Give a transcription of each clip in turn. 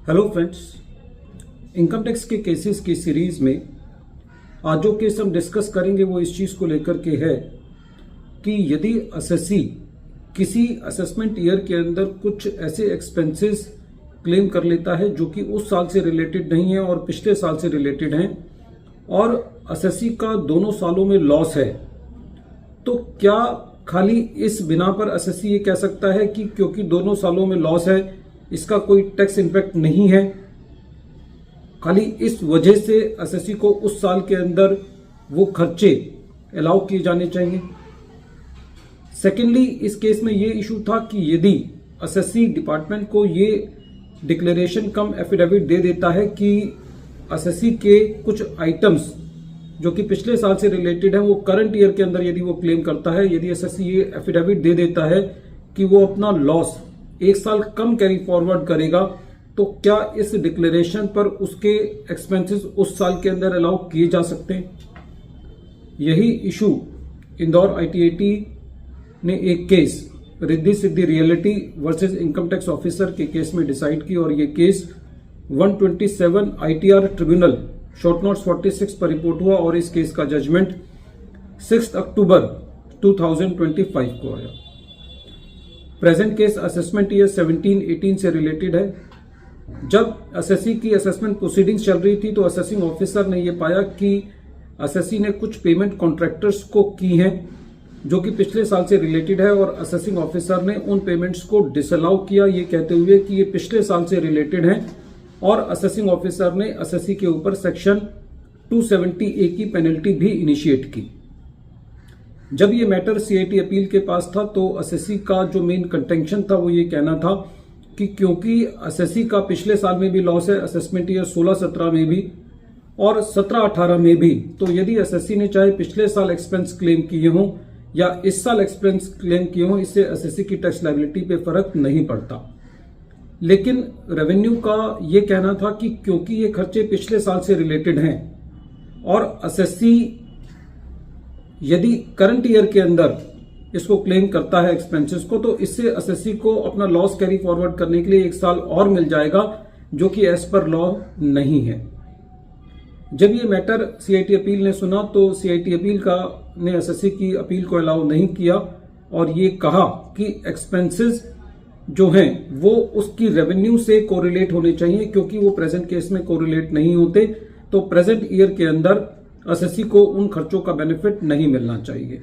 Hello friends, income tax के cases की series में आज जो केस हम डिस्कस करेंगे वो इस चीज़ को लेकर के है कि यदि असेसी किसी असेसमेंट ईयर के अंदर कुछ ऐसे एक्सपेंसेस क्लेम कर लेता है जो कि उस साल से रिलेटेड नहीं है और पिछले साल से रिलेटेड हैं और असेसी का दोनों सालों में लॉस है, तो क्या खाली इस बिना पर असेसी ये कह सकता है कि क्योंकि दोनों सालों में लॉस है इसका कोई टैक्स इंपैक्ट नहीं है, खाली इस वजह से असेसी को उस साल के अंदर वो खर्चे अलाउ किए जाने चाहिए? सेकेंडली, इस केस में ये इशू था कि यदि असेसी डिपार्टमेंट को ये डिक्लेरेशन कम एफिडेविट दे देता है कि असेसी के कुछ आइटम्स जो कि पिछले साल से रिलेटेड है वो करंट ईयर के अंदर यदि वो क्लेम करता है, यदि असेसी ये एफिडेविट दे देता है कि वो अपना लॉस एक साल कम कैरी फॉरवर्ड करेगा, तो क्या इस डिक्लेरेशन पर उसके एक्सपेंसेस उस साल के अंदर अलाउ किए जा सकते हैं? यही इशू इंदौर ITAT ने एक case Riddhi Siddhi Reality versus income tax officer के केस में डिसाइड की और ये case 127 ITR tribunal short notes 46 पर रिपोर्ट हुआ और इस केस का जजमेंट 6 अक्टूबर 2025 को आया। प्रेजेंट केस असेसमेंट ईयर 17-18 से रिलेटेड है। जब असेसी की असेसमेंट प्रोसीडिंग्स चल रही थी तो असेसिंग ऑफिसर ने यह पाया कि असेसी ने कुछ पेमेंट कॉन्ट्रैक्टर्स को की हैं जो कि पिछले साल से रिलेटेड है और असेसिंग ऑफिसर ने उन पेमेंट्स को डिसअलाउ किया ये कहते हुए कि ये पिछले साल से रिलेटेड हैं और असेसिंग ऑफिसर ने असेसी के ऊपर सेक्शन 270A की पेनल्टी भी इनिशिएट की। जब ये मैटर CIT अपील के पास था तो असेसी का जो मेन कंटेंशन था वो ये कहना था कि क्योंकि असेसी का पिछले साल में भी लॉस है, असेसमेंट ईयर 16-17 में भी और 17-18 में भी, तो यदि असेसी ने चाहे पिछले साल एक्सपेंस क्लेम किए हों या इस साल एक्सपेंस क्लेम किए हों, इससे असेसी की टैक्स लायबिलिटी पे फर्क नहीं पड़ता। लेकिन रेवेन्यू का ये कहना था कि क्योंकि ये खर्चे पिछले साल से रिलेटेड हैं और असेसी यदि करंट ईयर के अंदर इसको क्लेम करता है एक्सपेंसेस को, तो इससे असेसी को अपना लॉस कैरी फॉरवर्ड करने के लिए एक साल और मिल जाएगा जो कि एज पर लॉ नहीं है। जब ये मैटर CIT अपील ने सुना तो CIT अपील ने असेसी की अपील को अलाउ नहीं किया और ये कहा कि एक्सपेंसेस जो हैं वो उसकी रेवेन्यू से कोरिलेट होने चाहिए, क्योंकि वो प्रेजेंट केस में कोरिलेट नहीं होते तो प्रेजेंट ईयर के अंदर असेसी को उन खर्चों का बेनिफिट नहीं मिलना चाहिए।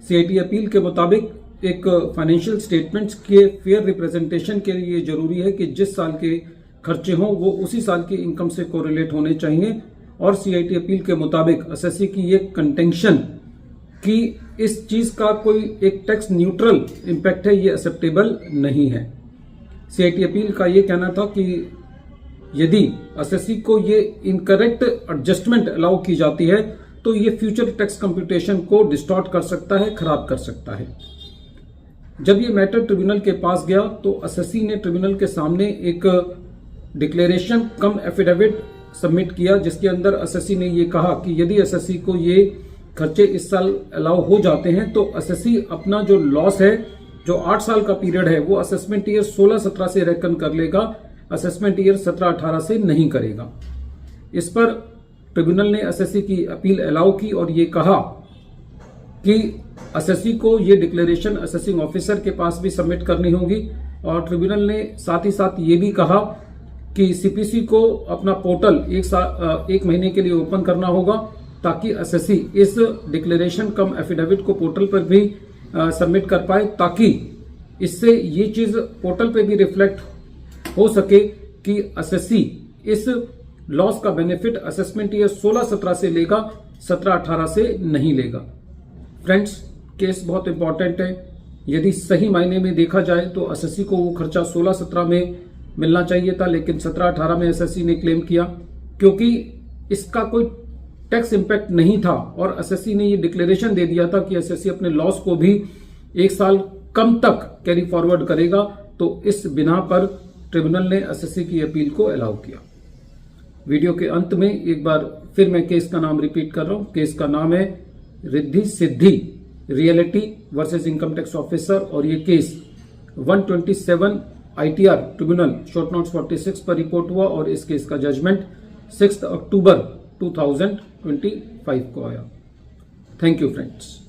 CIT अपील के मुताबिक एक फाइनेंशियल स्टेटमेंट्स के फेयर रिप्रेजेंटेशन के लिए जरूरी है कि जिस साल के खर्चे हों वो उसी साल की इनकम से कोरिलेट होने चाहिए और CIT अपील के मुताबिक असेसी की ये कंटेंशन कि इस चीज का कोई एक टैक्स न्यूट्रल इंपैक्ट है ये एक्सेप्टेबल नहीं है। CIT अपील का ये कहना था कि यदि असेसी को ये इनकरेक्ट एडजस्टमेंट अलाउ की जाती है तो ये फ्यूचर टैक्स कंप्यूटेशन को डिस्टॉर्ट कर सकता है, खराब कर सकता है। जब ये मैटर ट्रिब्यूनल के पास गया तो असेसी ने ट्रिब्यूनल के सामने एक डिक्लेरेशन कम एफिडेविट सबमिट किया जिसके अंदर असेसी ने ये कहा कि यदि असेसी को ये खर्चे इस साल अलाउ हो जाते हैं तो असेसी अपना जो लॉस है जो 8 साल का पीरियड है वो असेसमेंट ईयर 16-17 से रेकन कर लेगा, असेसमेंट ईयर 17-18 से नहीं करेगा। इस पर ट्रिब्यूनल ने असेसी की अपील अलाउ की और ये कहा कि असेसी को ये डिक्लेरेशन असेसिंग ऑफिसर के पास भी सबमिट करनी होगी और ट्रिब्यूनल ने साथ ही साथ ये भी कहा कि CPC को अपना पोर्टल एक महीने के लिए ओपन करना होगा ताकि असेसी इस डिक्लेरेशन कम एफिडेविट को पोर्टल पर भी सबमिट कर पाए, ताकि इससे ये चीज पोर्टल पे भी रिफ्लेक्ट हो सके कि असेसी इस लॉस का बेनिफिट असेसमेंट ईयर 16-17 से लेगा, 17-18 से नहीं लेगा। फ्रेंड्स, केस बहुत इंपॉर्टेंट है। यदि सही मायने में देखा जाए तो असेसी को वो खर्चा 16-17 में मिलना चाहिए था, लेकिन 17-18 में असेसी ने क्लेम किया क्योंकि इसका कोई टैक्स इंपैक्ट नहीं था और असेसी ने ये डिक्लेरेशन दे दिया था कि असेसी अपने लॉस को भी एक साल कम तक कैरी फॉरवर्ड करेगा, तो इस बिना पर ट्रिब्यूनल ने असेसी की अपील को अलाउ किया। वीडियो के अंत में एक बार फिर मैं केस का नाम रिपीट कर रहा हूं। केस का नाम है Riddhi Siddhi Reality versus income tax officer और ये case 127 ITR tribunal short notes 46 पर रिपोर्ट हुआ और इस केस का जजमेंट 6 अक्टूबर 2025 को आया। Thank you friends.